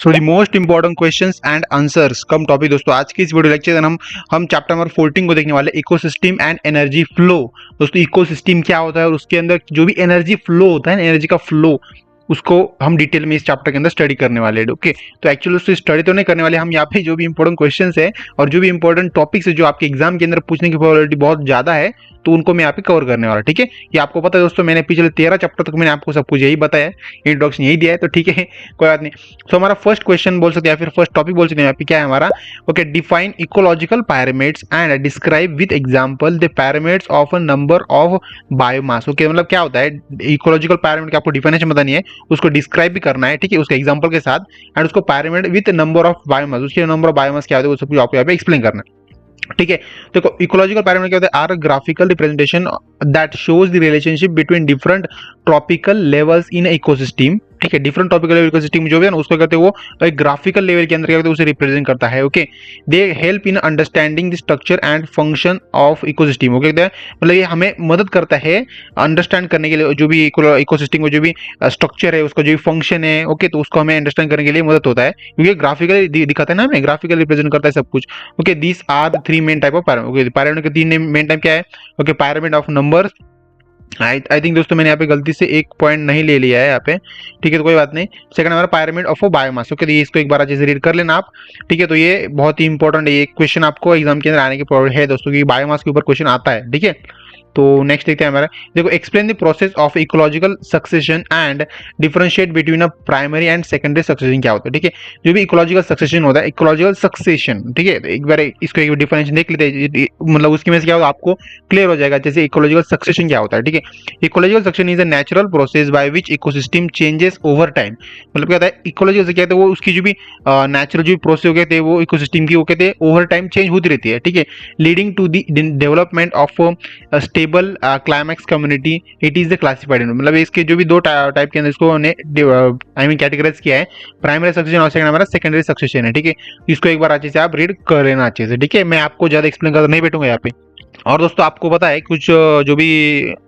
So the most important questions and answers come topic दोस्तों। आज की इस वीडियो लेक्चर में हम चैप्टर नंबर 14 को देखने वाले इकोसिस्टम एंड एनर्जी फ्लो। दोस्तों इकोसिस्टम क्या होता है और उसके अंदर जो भी एनर्जी फ्लो होता है, एनर्जी का फ्लो, उसको हम डिटेल में इस चैप्टर के अंदर स्टडी करने वाले हैं। ओके, तो एक्चुअली उससे स्टडी तो नहीं करने वाले हम यहाँ पे। जो भी इंपॉर्टेंट क्वेश्चंस है और जो भी इंपॉर्टेंट टॉपिक्स है जो आपके एग्जाम के अंदर पूछने की प्रोबेबिलिटी बहुत ज्यादा है, तो उनको मैं यहाँ पे कवर करने वाला। ठीक है, ये आपको पता है दोस्तों, मैंने पिछले 13 चैप्टर तक मैंने आपको सब कुछ यही बताया है, इंट्रोडक्शन यही दिया है, तो ठीक है कोई बात नहीं। तो हमारा फर्स्ट क्वेश्चन बोल सकते हैं या फिर फर्स्ट टॉपिक बोल सकते हैं यहाँ पे क्या है हमारा। Okay, define ecological parameters and describe with example the parameters of a number of biomass. Okay, मतलब क्या होता है इकोलॉजिकल पैरामीटर का आपको डिफिनेशन बतानी है, उसको डिस्क्राइब भी करना है, ठीक है, उसके एग्जांपल के साथ, एंड उसको parameter with number of biomass, उसके नंबर ऑफ बायोमास क्या होता है वो सब कुछ आपको यहाँ पे एक्सप्लेन करना है। ठीक है, देखो इकोलॉजिकल पैरामीटर क्या होता है, are graphical representation that shows the relationship between different tropical levels in ecosystem. ठीक है, डिफरेंट ट्रॉपिकल लेवल इकोसिस्टम जो है ना उसको कहते हैं वो एक ग्राफिकल लेवल के अंदर क्या होता है उसे रिप्रेजेंट करता है। Okay, they help in understanding the structure and function of ecosystem. Okay, मतलब ये हमें मदद करता है अंडरस्टैंड करने के लिए जो भी इकोसिस्टम का जो भी स्ट्रक्चर है, उसका जो भी फंक्शन है। ओके, तो उसको हमें अंडरस्टैंड करने के लिए मदद होता है क्योंकि ग्राफिकली दिखाता है ना, हमें ग्राफिकल रिप्रेजेंट करता है सब कुछ। Okay, this are the three main type of parameter. Okay, parameter के तीन मेन टाइप क्या है। Okay, parameter of numbers. I think दोस्तों मैंने यहाँ पे गलती से एक पॉइंट नहीं ले लिया है यहाँ पे, ठीक है, तो कोई बात नहीं। सेकंड हमारा पैरामीटर ऑफ बायोमास। ओके, तो इसको एक बार अच्छे से रीड कर लेना आप। ठीक है, तो ये बहुत ही इंपॉर्टेंट है, ये क्वेश्चन आपको एग्जाम के अंदर आने की प्रोबेबिलिटी है दोस्तों की बायोमास के ऊपर क्वेश्चन आता है। ठीक है, तो नेक्स्ट देखते हैं हमारा, देखो explain the process of ecological succession and differentiate between a primary and secondary succession क्या होता है। ठीक है, जो भी इकोलॉजिकल सक्सेशन होता है, इकोलॉजिकल सक्सेशन, ठीक है, एक बार इसको एक डिफरेंशिएशन देख लेते हैं, मतलब उसकी में से क्या होता है आपको क्लियर हो जाएगा। जैसे इकोलॉजिकल सक्सेशन क्या होता है। ठीक है, ecological succession is a natural process by which ecosystem changes over time. मतलब क्या होता है इकोलॉजिकल से क्या होता है, वो उसकी जो भी नेचुरल जो भी प्रोसेस हो गए थे वो इकोसिस्टम की वो कहते हैं ओवर टाइम चेंज होती रहती है। ठीक है, leading to the development of stable climax community, it is the classified. मतलब इसके जो भी दो टाइप के अंदर इसको आई मीन कैटेगराइज किया है, प्राइमरी सक्सेशन और सेकंड हमारा सेकेंडरी सक्सेशन है। ठीक है, इसको एक बार अच्छे से आप रीड कर लेना अच्छे से। ठीक है, मैं आपको ज्यादा एक्सप्लेन कर नहीं बैठूंगा यहाँ पे। और दोस्तों आपको पता है कुछ जो भी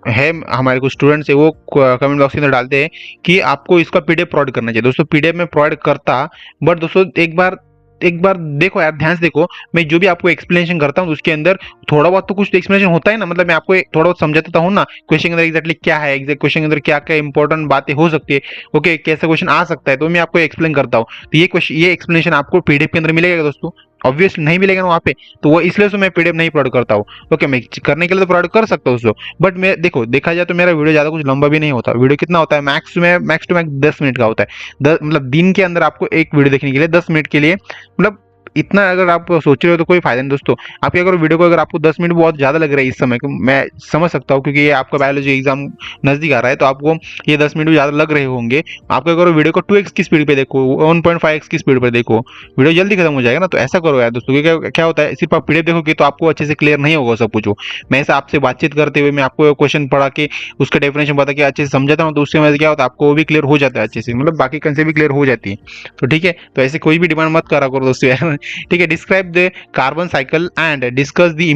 है हमारे कुछ स्टूडेंट्स है वो कमेंट बॉक्स के अंदर डालते हैं कि आपको इसका पीडीएफ प्रोवाइड करना चाहिए। दोस्तों पीडीएफ में प्रोवाइड करता, बट दोस्तों एक बार देखो यार, ध्यान से देखो, मैं जो भी आपको एक्सप्लेनेशन करता हूँ उसके अंदर थोड़ा बहुत तो कुछ एक्सप्लेनेशन होता है ना, मतलब मैं आपको थोड़ा बहुत समझाता हूँ ना क्वेश्चन के अंदर एग्जैक्टली क्या है, एग्जैक्ट क्वेश्चन के अंदर क्या क्या इंपॉर्टेंट बातें हो सकती है। ओके, कैसा क्वेश्चन आ सकता है, तो मैं आपको एक्सप्लेन करता हूँ। तो ये एक्सप्लेनेशन आपको पीडीएफ के अंदर मिलेगा दोस्तों, ऑब्वियसली नहीं मिलेगा ना वहाँ पे, तो वो इसलिए तो मैं पीडीएफ नहीं प्रोवाइड करता हूँ। ओके, मैं करने के लिए तो प्रोवाइड कर सकता हूँ उसको, बट मैं देखो देखा जाए तो मेरा वीडियो ज्यादा कुछ लंबा भी नहीं होता। वीडियो कितना होता है, मैक्स टू मैक्स 10 मिनट का होता है। मतलब दिन के अंदर आपको एक वीडियो देखने के लिए 10 मिनट के लिए, मतलब इतना अगर आप सोच रहे हो तो कोई फायदा नहीं दोस्तों। आप अगर वीडियो को अगर आपको 10 मिनट बहुत ज्यादा लग रहा है इस समय, मैं समझ सकता हूँ क्योंकि ये आपका बायोलॉजी एग्जाम नजदीक आ रहा है, तो आपको ये 10 मिनट भी ज्यादा लग रहे होंगे। आपको अगर वीडियो को 2x की स्पीड पे देखो, 1.5x की स्पीड पर देखो, वीडियो जल्दी खत्म हो जाएगा ना। तो ऐसा करो यार दोस्तों, क्योंकि क्या होता है सिर्फ आप पीडीएफ देखोगे तो आपको अच्छे से क्लियर नहीं होगा सब कुछ। मैं ऐसा आपसे बातचीत करते हुए मैं आपको क्वेश्चन पढ़ा के उसका डेफिनेशन बता के अच्छे से समझाता हूँ, तो उससे वजह क्या होता है आपको वो भी क्लियर हो जाता है अच्छे से, मतलब बाकी कंसेप्ट भी क्लियर हो जाती है। तो ठीक है, तो ऐसे कोई भी डिमांड मत करा करो दोस्तों यार। ठीक है, describe the carbon cycle and discuss the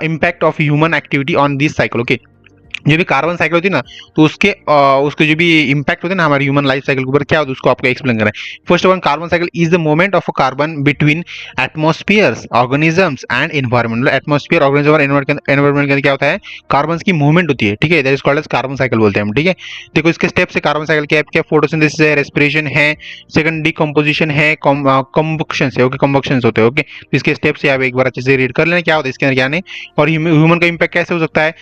impact of human activity on this cycle. Okay, जो भी कार्बन साइकिल होती है ना, तो उसके जो भी इंपैक्ट होते हैं ना हमारे ह्यूमन लाइफ साइकिल के ऊपर क्या होता है उसको आपको एक्सप्लेन करना है। First of all, carbon cycle is the moment of a carbon between atmosphere organisms and environment. मतलब एटमॉस्फेयर ऑर्गेनिज्म और एनवायरमेंट के अंदर क्या होता है, कार्बन की मूवमेंट होती है। ठीक है, that is called as carbon cycle बोलते हैं हम। ठीक है, देखो इसके स्टेप्स है कार्बन साइकिल क्या है, क्या फोटोसिंथेसिस है, रेस्पिरेशन है, सेकंड डिकम्पोजिशन है, कंबक्शन है। ओके, कंबक्शन होते हैं। ओके, तो इसके स्टेप्स है, आप एक बार अच्छे से रीड कर लेना क्या होता है इसके अंदर क्या नहीं। और ह्यूमन का इंपैक्ट कैसे हो सकता है,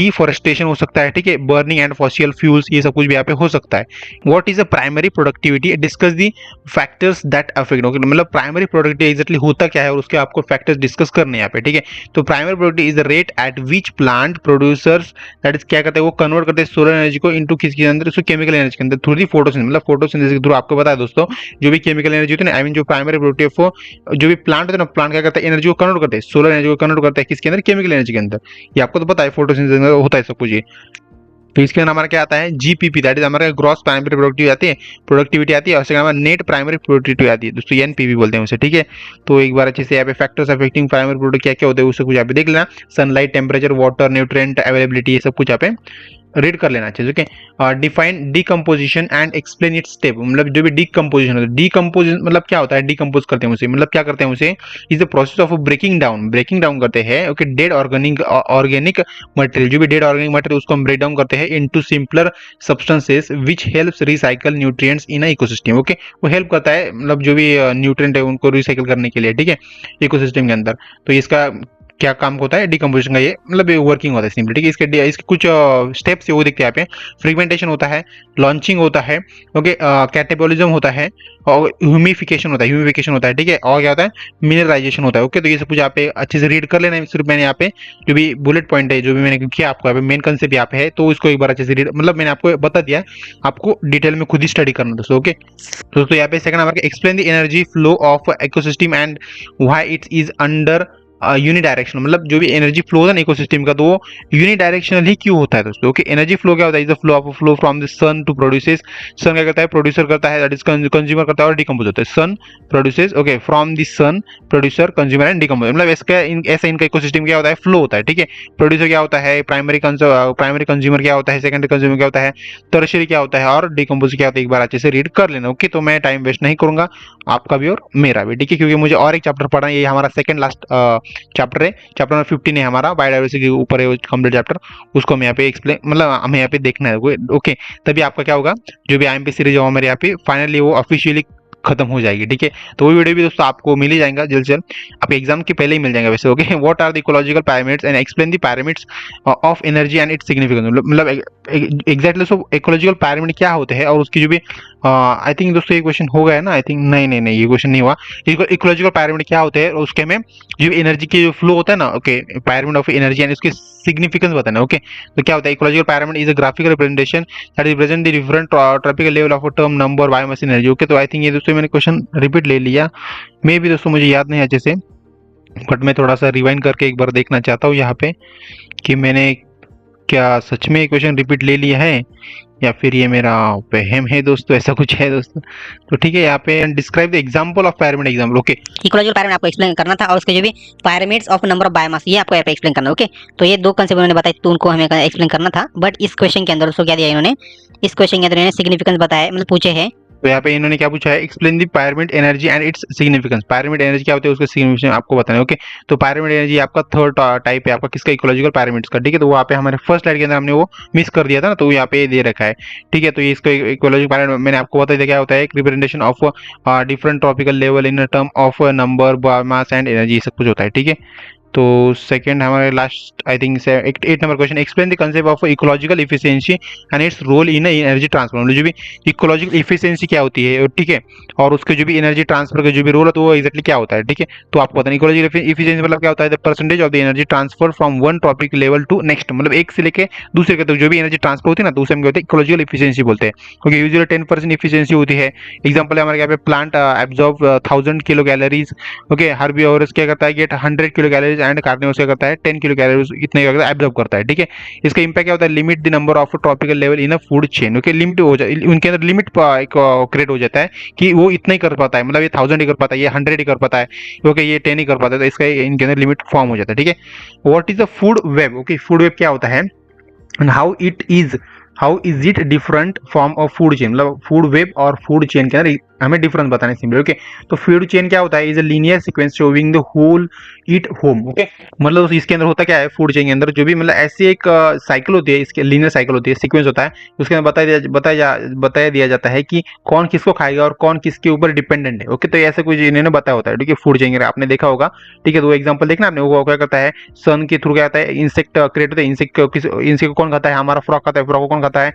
डिफॉरेस्टेशन हो सकता है, ठीक है, बर्निंग एंड फॉसिल फ्यूल्स, ये सब कुछ भी यहाँ पे हो सकता है। What is a primary productivity, discuss the factors that affect. Okay, मतलब प्राइमरी प्रोडक्टिविटी एग्जैक्टली होता क्या है और उसके आपको फैक्टर्स डिस्कस करने हैं यहाँ पे। ठीक है, तो primary productivity is the rate at which plant producers that is क्या करते हैं, वो कन्वर्ट करते हैं सोलर एनर्जी को इनटू किसके अंदर, उसको केमिकल एनर्जी के अंदर थ्रू दी फोटोसिंथेसिस। मतलब फोटोसिंथेसिस के थ्रू आपको पता है दोस्तों, जो भी केमिकल एनर्जी होती है ना, आई मीन जो प्राइमरी प्रोडक्टिव जो भी प्लांट होता है ना, प्लांट क्या करता है, एनर्जी को कन्वर्ट करते हैं, सोलर एनर्जी को कन्वर्ट करता है किसके अंदर, केमिकल एनर्जी के अंदर। ये आपको तो पता है फोटोसिंथेसिस होता है सब कुछ ये। तो इसके अंदर हमारा क्या आता है, जीपीपी, दैट इज हमारा ग्रॉस प्राइमरी प्रोडक्टिविटी आती है, और सेकंड हमारा नेट प्राइमरी प्रोडक्टिविटी आती है दोस्तों, एनपीवी बोलते हैं उसे। ठीक है, तो एक बार अच्छे से यहाँ पे फैक्टर्स अफेक्टिंग प्राइमरी प्रोडक्ट क्या क्या होते हैं उससे कुछ यहाँ पे देख लेना, sunlight, temperature, water, nutrient availability, ये सब कुछ यहाँ पे रीड कर लेना चाहिए। Okay, define decomposition and explain it's step. मतलब जो भी डीकम्पोजिशन होता है, डीकम्पोजिशन मतलब क्या होता है, डीकम्पोज करते हैं उसे, मतलब क्या करते हैं उसे, is the process of breaking down करते हैं। ओके, डेड ऑर्गेनिक मटेरियल, जो भी डेड ऑर्गेनिक मटेरियल उसको हम ब्रेक डाउन करते हैं into simpler substances which helps recycle nutrients in ecosystem. Okay, वो हेल्प करता है मतलब जो भी न्यूट्रिएंट है उनको रिसाइकल करने के लिए, ठीक है, इकोसिस्टम के अंदर। तो इसका क्या काम होता है डिकम्पोजिशन का, ये मतलब वर्किंग होता है सिंपली, ठीक है। इसके कुछ स्टेप्स वो दिखते हैं यहाँ पे। फ्रेगमेंटेशन होता है, लॉन्चिंग होता है, ओके, कैटेबोलिज्म होता है, और ह्यूमिफिकेशन होता है, ठीक है, और क्या होता है, मिनरलाइजेशन होता है। ओके, तो ये सब कुछ यहाँ पे अच्छे से रीड कर लेना है। सिर्फ मैंने यहाँ पे जो भी बुलेट पॉइंट है, जो भी मैंने किया आपको यहाँ पे, मेन कंसेप्ट यहाँ पे है, तो इसको एक बार अच्छे से रीड, मतलब मैंने आपको बता दिया, आपको डिटेल में खुद ही स्टडी करना दोस्तों। ओके, दोस्तों यहाँ पे second number, explain the energy flow of ecosystem and why it is under unidirectional. मतलब जो भी एनर्जी फ्लो होता है ना इकोसिस्टम का, तो वो यूनिडायरेक्शनल ही क्यों होता है दोस्तों। ओके, एनर्जी फ्लो क्या होता है, is the flow from the sun to produces. Sun क्या करता है, प्रोड्यूसर करता है, दैट इज कंज्यूमर करता है और डिकम्पोज होता है। Sun produces, okay, from the sun producer consumer and decompose. मतलब ऐसा इनका इकोसिस्टम क्या होता है, फ्लो होता है, ठीक है। प्रोड्यूसर क्या होता है, प्राइमरी कंज्यूमर क्या होता है, सेकेंडरी कंज्यूमर क्या होता है, टर्शियरी क्या होता है, और डिकम्पोज क्या होता है, एक बार अच्छे से रीड कर लेना। ओके, तो मैं टाइम वेस्ट नहीं करूंगा आपका भी और मेरा भी, ठीक है, क्योंकि मुझे और एक चैप्टर पढ़ना है, ये हमारा सेकंड लास्ट चैप्टर है, चैप्टर नंबर 15 है हमारा, बायोडाइवर्सिटी के ऊपर है कंप्लीट चैप्टर, उसको हमें यहाँ पे एक्सप्लेन, मतलब हमें यहाँ पे देखना है। ओके, तभी आपका क्या होगा, जो भी आईएमपी सीरीज होगा मेरे यहाँ पे फाइनली वो ऑफिशियली खत्म हो जाएगी, ठीक है। तो वो वीडियो भी दोस्तों आपको मिल ही जाएगा जल्द से जल्द, आपके एग्जाम के पहले ही मिल जाएगा वैसे। Okay, what are the ecological parameters and explain the parameters of energy and its significance. मतलब एग्जैक्टली सो इकोलॉजिकल पैरामीटर क्या होते हैं और उसकी जो भी आई थिंक दोस्तों ये क्वेश्चन हो गया है ना, आई थिंक नहीं ये क्वेश्चन नहीं हुआ। इकोलॉजिकल पैरामीटर क्या होते हैं और उसके में जो एनर्जी की जो फ्लो होता है ना, okay, parameter of energy and उसके सिग्निफिकेंस बताना। ओके, तो क्या होता है, ecological parameter is a graphical representation that represent the different tropical level of a term number biomass energy. Okay, तो आई थिंक ये दोस्तों मैंने क्वेश्चन रिपीट ले लिया, मे भी दोस्तों मुझे याद नहीं अच्छे से, बट मैं थोड़ा सा रिवाइंड करके एक बार देखना चाहता हूँ यहाँ पे कि मैंने क्या सच में क्वेश्चन रिपीट ले लिया है या फिर ये मेरा वहम है दोस्तों, ऐसा कुछ है दोस्तों। तो ठीक है, यहाँ पे describe the example of parameter example. Okay, ecological parameter आपको एक्सप्लेन करना था और उसके जो भी parameters of number of biomass ये आपको यहाँ पे एक्सप्लेन करना। ओके, तो ये दो कंसेप्ट उन्होंने बताए, तो उनको हमें एक्सप्लेन करना था। बट इस क्वेश्चन के अंदर उसको क्या दिया इन्होंने, इस क्वेश्चन के अंदर इन्होंने सिग्निफिकेंस बताया, मतलब पूछे हैं। तो यहाँ पे इन्होंने क्या पूछा है, explain the pyramid energy and its significance. Pyramid energy क्या होती है, उसका सिग्निफिकेंस आपको बताना है। ओके, तो पायरामिड एनर्जी आपका थर्ड टाइप है आपका किसका, इकोलॉजिकल पैरामिड्स का, ठीक है। तो वहाँ पे हमारे फर्स्ट स्लाइड के अंदर हमने वो मिस कर दिया था ना, तो यहाँ पे दे रखा है, ठीक है। तो ये इसका इकोलॉजिकल पैरामिड मैंने आपको बता दिया क्या होता है, एक representation of different tropical level in term of number biomass and energy, सब कुछ होता है, ठीक है। तो सेकंड हमारे last I think 8 number question, explain the concept of ecological efficiency and its role in energy transfer. मतलब जो भी इकोलॉजिकल एफिशिएंसी क्या होती है, ठीक है, और उसके जो भी एनर्जी ट्रांसफर का जो भी रोल है, तो वो एक्जैक्टली क्या होता है, ठीक है। तो आपको पता नहीं इकोलॉजिकल एफिशिएंसी मतलब क्या होता है, the percentage of the energy transfer from one topic level to next, मतलब एक से लेके दूसरे के तक जो भी एनर्जी ट्रांसफर होती है ना, तो उसे हम कहते हैं इकोलॉजिकल एफिशिएंसी बोलते हैं। क्योंकि यूजुअली 10% एफिशिएंसी होती है। एग्जांपल है हमारे यहाँ पे plant absorb 1000 kilo calories, okay, herbivorous क्या करता है, get 100 kilo calories and carnivorous क्या करता है 10 किलो कैलोरीज इतने एब्जॉर्ब करता है, ठीक है। इसका इंपैक्ट क्या होता है, limit the number of tropical level in a food chain. Okay, limit हो जाए, उनके अंदर लिमिट क्रिएट हो जाता है कि वो इतना ही कर पाता है, मतलब ये 1000 ही कर पाता है, ये 100 ही कर पाता है, ओके, ये 10 ही कर पाता है, तो इसका इनके अंदर लिमिट फॉर्म हो जाता है, ठीक है। What is the food web. Okay, food web क्या होता है and how is it different from a food chain. मतलब फूड वेब और फूड चेन के अंदर हमें डिफरेंस बताना है सिंपल। ओके, तो फूड चेन क्या होता है, is a linear sequence showing the who eat whom. Okay, मतलब इसके अंदर होता क्या है, फूड चेन के अंदर जो भी मतलब ऐसी एक साइकिल होती है, इसके लीनियर साइकिल होती है, सीक्वेंस होता है, उसके अंदर बताया दिया जाता है कि कौन किसको खाएगा और कौन किसके ऊपर डिपेंडेंट है। ओके, तो ऐसा कुछ इन्होंने बताया होता है, ठीक है, फूड चेन आपने देखा होगा, ठीक है। तो वो एग्जाम्पल देखना आपने, वो क्या करता है, सन के थ्रू क्या आता है, इंसेक्ट क्रिएट होता है, इंसेक्ट को कौन खाता है, हमारा फ्रॉक खाता है, फ्रॉक को कौन खाता है,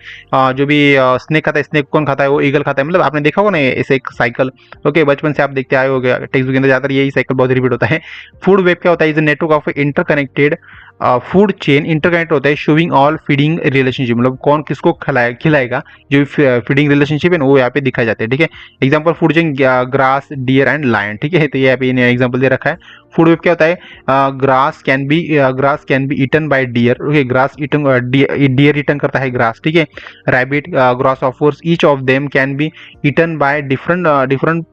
जो भी स्नेक खाता है, स्नेक कौन खाता है, वो ईगल खाता है। मतलब आपने देखा होगा ना ऐसे एक साइकिल, ओके, बचपन से आप देखते आए हो, टेक्स्ट बुक के अंदर ज्यादातर यही साइकिल बहुत रिपीट होता है। फूड वेब क्या होता है, is a network of interconnected food chain, interconnect होता है, शोइंग ऑल फीडिंग रिलेशनशिप, मतलब कौन किसको खिलाएगा, जो फीडिंग रिलेशनशिप है ना, वो यहाँ पे दिखाए जाते हैं, ठीक है। Example food chain grass, deer and lion, ठीक है। तो यहाँ पे एग्जांपल दे रखा है। फूड वेब क्या होता है, grass can be eaten by deer. Okay, grass eaten, deer eaten करता है ग्रास, ठीक है। Rabbit, grass offers, each of them can be eaten by different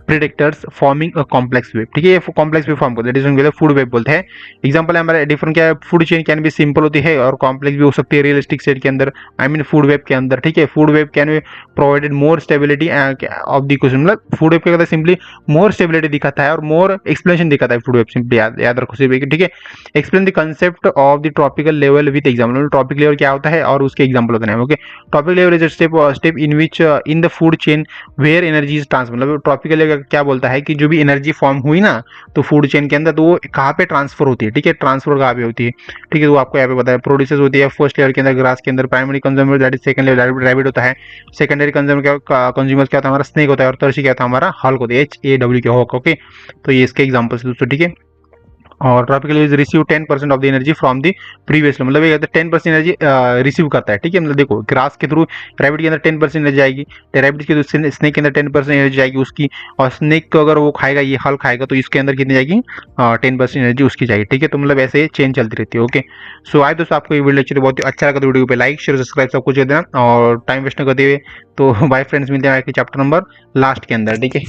predictors forming a complex web, ठीक है, ये कॉम्प्लेक्स वेब फॉर्म करते हैं, food web बोलते हैं। एग्जांपल है हमारा डिफरेंट क्या है, फूड चेन कैन भी सिंपल होती है और कॉम्प्लेक्स भी हो सकती है रियलिस्टिक सेट के अंदर, आई मीन फूड वेब के अंदर, ठीक है। Food web can be provided more stability of the question, मतलब फूड वेब क्या कहता है, सिंपली मोर स्टेबिलिटी दिखाता है और मोर एक्सप्लेनेशन दिखाता है फूड वेब, सिंपली याद रखो सिर्फ, ठीक है। Explain the concept of the tropical level with example, tropic level क्या होता है और उसके एग्जाम्पल होते हैं, okay. Topic level is a step in which in the food chain where energy is transfer, मतलब ट्रॉपिकल लेवल क्या बोलता है कि जो भी एनर्जी फॉर्म हुई ना तो फूड चेन के अंदर, तो वो कहाँ पे ट्रांसफर होती है, ठीक है, ट्रांसफर कहाँ पे होती है, ठीक है। तो आपको यहाँ पे बताया प्रोड्यूसर्स होती है फर्स्ट लेवल के अंदर ग्रास के अंदर, primary consumer that is second level rabbit होता है, सेकेंडरी कंज्यूमर क्या कंज्यूमर क्या होता है हमारा स्नेक होता है, और टर्शी क्या होता है हमारा हल्क होता है, HAW के हॉक, ओके। तो ये इसके एग्जांपल्स दोस्तों, ठीक है। और tropical is receive 10% of the energy from the previous, मतलब ये 10% एनर्जी रिसीव करता है, ठीक है। मतलब देखो ग्रास के थ्रू रैबिट के अंदर 10% एनर्जी जाएगी, रैबिट के थ्रू स्नेक के अंदर 10% एनर्जी जाएगी उसकी, और स्नेक को अगर वो खाएगा, ये हल खाएगा, तो इसके अंदर कितनी जाएगी, 10% एनर्जी उसकी जाएगी, ठीक है। तो मतलब ऐसे चेंज चलती रहती है, ओके। सो आई दोस्तों आपको ये वीडियो लेक्चर बहुत ही अच्छा लगा तो वीडियो पे लाइक शेयर सब्सक्राइब सब कुछ कर देना और टाइम वेस्ट न करते हुए, तो बाय फ्रेंड्स, मिलते हैं चैप्टर नंबर लास्ट के अंदर, ठीक है।